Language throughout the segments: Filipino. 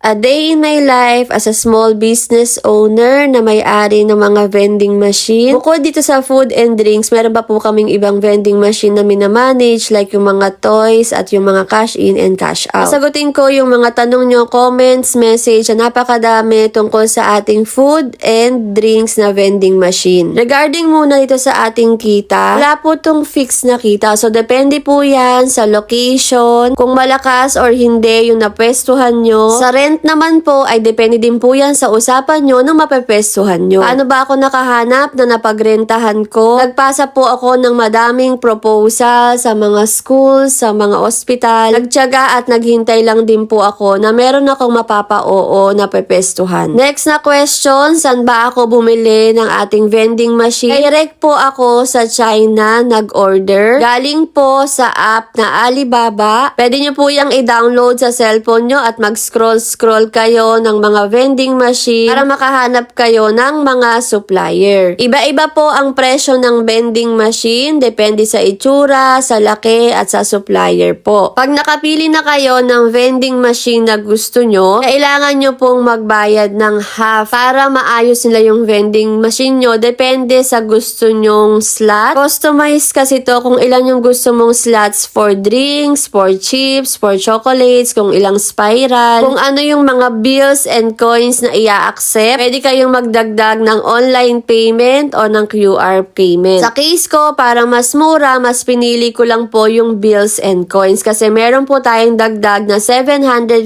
A day in my life as a small business owner na may-ari ng mga vending machine. Bukod dito sa food and drinks, meron pa po kaming ibang vending machine na minamanage like yung mga toys at yung mga cash in and cash out. Sagutin ko yung mga tanong nyo, comments, message na napakadami tungkol sa ating food and drinks na vending machine. Regarding muna dito sa ating kita, wala po tong fixed na kita. So depende po yan sa location, kung malakas or hindi yung napwestuhan nyo. Sa rent naman po ay depende din po yan sa usapan nyo nung mapepwestuhan nyo. Paano ba ako nakahanap na napagrentahan ko? Nagpasa po ako ng madaming proposal sa mga schools, sa mga ospital. Nagtiyaga at naghintay lang din po ako na meron akong mapapa-oo na pepwestuhan. Next na question, saan ba ako bumili ng ating vending machine? Direct po ako sa China nag-order. Galing po sa app na Alibaba. Pwede nyo po yung i-download sa cellphone nyo at mag-scroll kayo ng mga vending machine para makahanap kayo ng mga supplier. Iba-iba po ang presyo ng vending machine, depende sa itsura, sa laki at sa supplier po. Pag nakapili na kayo ng vending machine na gusto nyo, kailangan nyo pong magbayad ng half para maayos nila yung vending machine nyo. Depende sa gusto nyong slot. Customize kasi to kung ilan yung gusto mong slots for drinks, for chips, for chocolates, kung ilang spiral, kung ano yung mga bills and coins na i-accept. Pwede kayong magdagdag ng online payment o ng QR payment. Sa case ko, para mas mura, mas pinili ko lang po yung bills and coins kasi meron po tayong dagdag na $750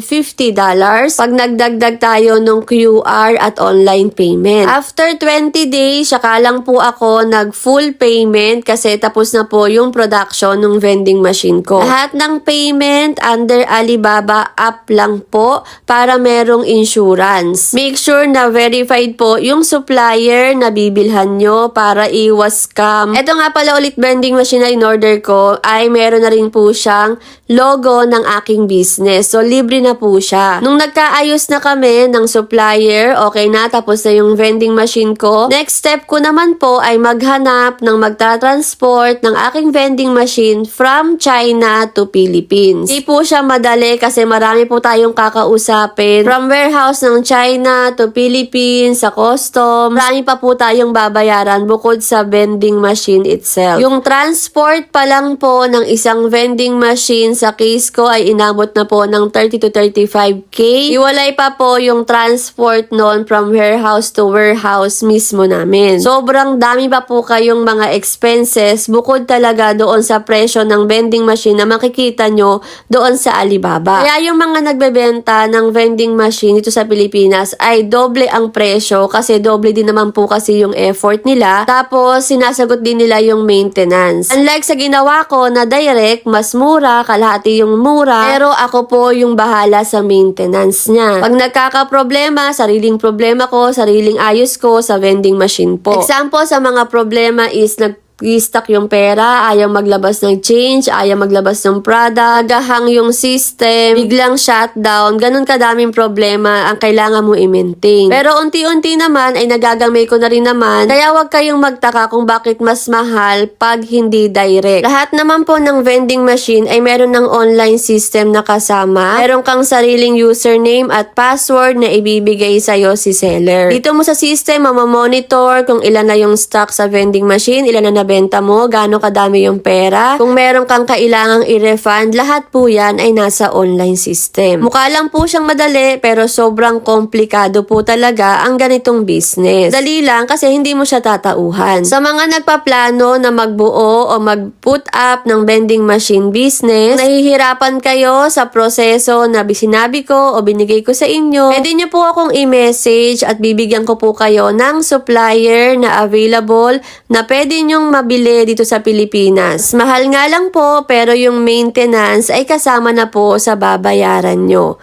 pag nagdagdag tayo ng QR at online payment. After 20 days, saka lang po ako nag-full payment kasi tapos na po yung production ng vending machine ko. Lahat ng payment under Alibaba app lang po para merong insurance. Make sure na verified po yung supplier na bibilhan nyo para iwas scam. Ito nga pala ulit vending machine na in-order ko ay meron na rin po siyang logo ng aking business. So, libre na po siya. Nung nagkaayos na kami ng supplier, okay na, tapos na yung vending machine ko. Next step ko naman po ay maghanap ng magta-transport ng aking vending machine from China to Philippines. Hindi po siya madali kasi marami po tayong kakausapin. From warehouse ng China to Philippines, sa customs, marami pa po tayong babayaran bukod sa vending machine itself. Yung transport pa lang po ng isang vending machine sa case ko ay inabot na po ng 30 to 35K. Iwalay pa po yung transport noon from warehouse to warehouse mismo namin. Sobrang dami pa po kayong mga expenses bukod talaga doon sa presyo ng vending machine na makikita nyo doon sa Alibaba. Kaya yung mga nagbebenta ng vending machine dito sa Pilipinas ay doble ang presyo kasi doble din naman po kasi yung effort nila. Tapos sinasagot din nila yung maintenance. Unlike sa ginawa ko na direct, mas mura, kalahati yung mura, pero ako po yung bahala sa maintenance niya. Pag nagkakaproblema, sariling problema ko, sariling ayos ko sa vending machine po. Example sa mga problema is i-stock yung pera, ayaw maglabas ng change, ayaw maglabas ng product, nagahang yung system, biglang shutdown, ganun kadaming problema ang kailangan mo i-maintain. Pero unti-unti naman ay nagagamay ko na rin naman, kaya wag kayong magtaka kung bakit mas mahal pag hindi direct. Lahat naman po ng vending machine ay meron ng online system na kasama. Meron kang sariling username at password na ibibigay sa'yo si seller. Dito mo sa system, mamamonitor kung ilan na yung stock sa vending machine, ilan na benta mo, gaano kadami yung pera. Kung meron kang kailangang i-refund, lahat po yan ay nasa online system. Mukha lang po siyang madali, pero sobrang komplikado po talaga ang ganitong business. Dali lang kasi hindi mo siya tatauhan. Sa mga nagpaplano na magbuo o mag-put up ng vending machine business, nahihirapan kayo sa proseso na sinabi ko o binigay ko sa inyo, pwede nyo po akong i-message at bibigyan ko po kayo ng supplier na available na pwede nyong mabili dito sa Pilipinas. Mahal nga lang po pero yung maintenance ay kasama na po sa babayaran nyo.